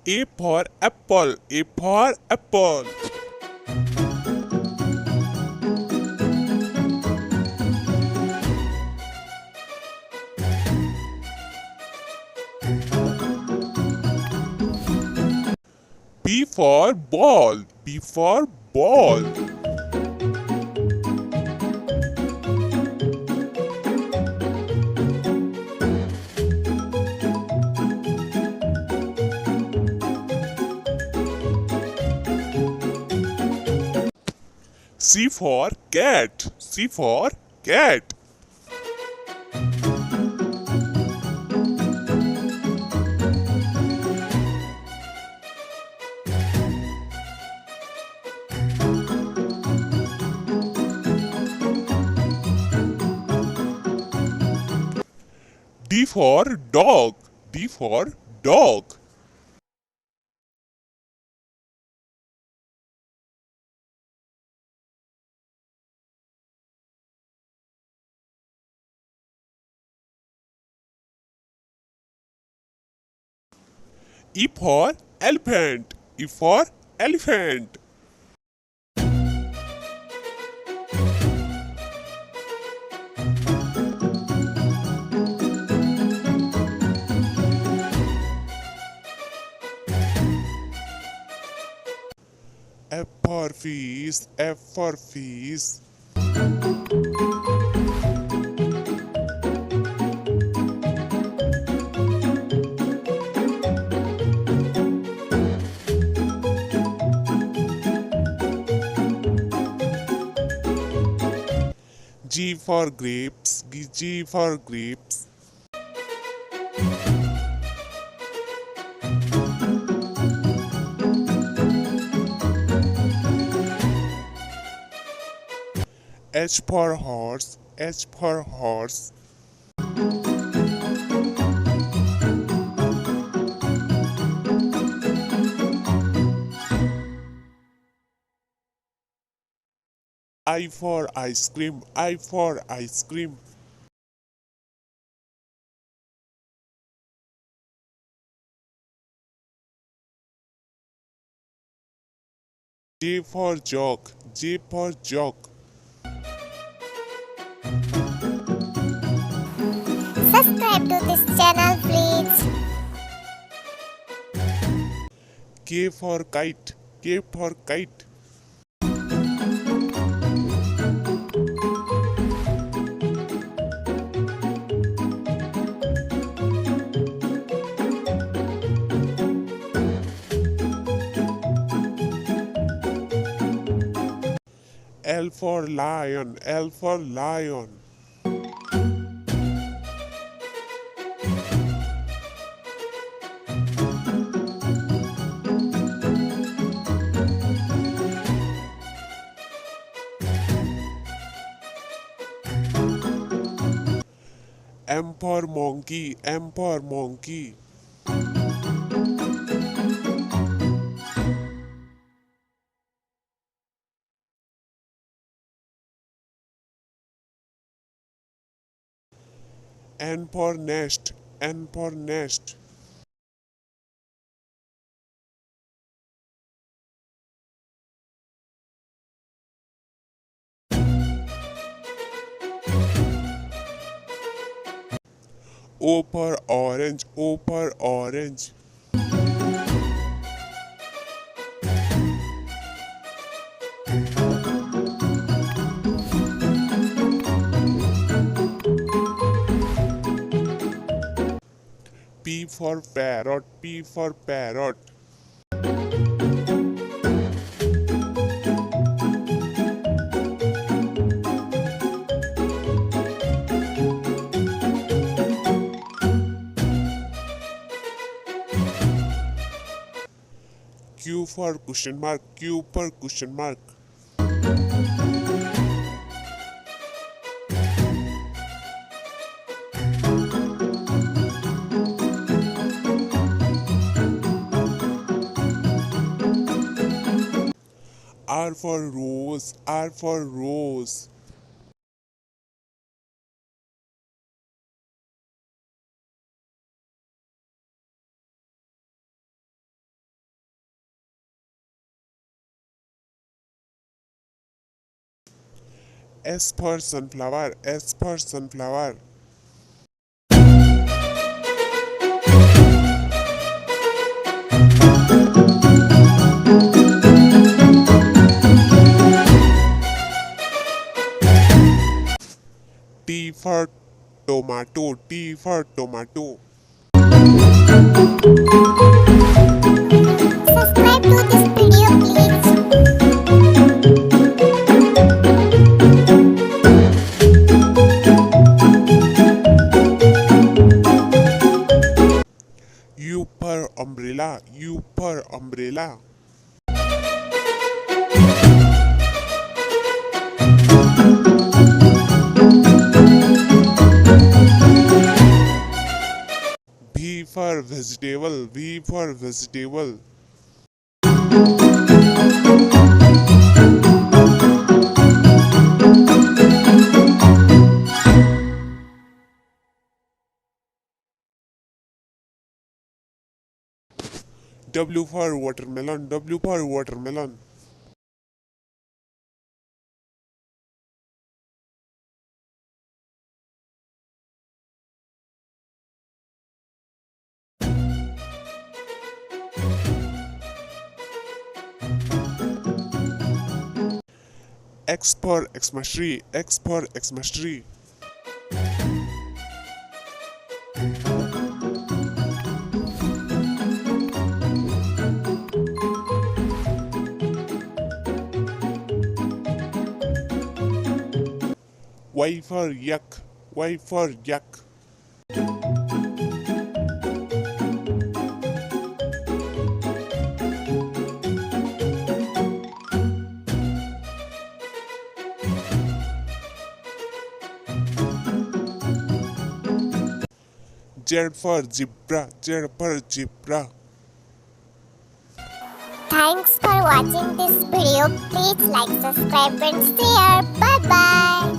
A for apple. A for apple. B for ball. B for ball. C for cat. C for cat. D for dog. D for dog. E for elephant. E for elephant. F for fish. F for fish. G for grapes. G for grapes. H for horse. H for horse. I for ice cream. I for ice cream. J for jog. J for jog. Subscribe to this channel, please. K for kite. K for kite. L for lion. L for lion. M for monkey. M for monkey. N for nest. N for nest. O for orange. O for orange. P for parrot. P for parrot. Q for question mark. Q for question mark. R for rose. R for rose. S for sunflower, S for sunflower. T for tomato, T for tomato. Subscribe to this video, please. U for umbrella, U for umbrella. V for vegetable, V for vegetable. W for watermelon, W for watermelon. X for Xmas tree, X for Xmas tree. Y for yak, Y for yak. Z for zebra, Z for zebra. Thanks for watching this video. Please like, subscribe and share. Bye bye.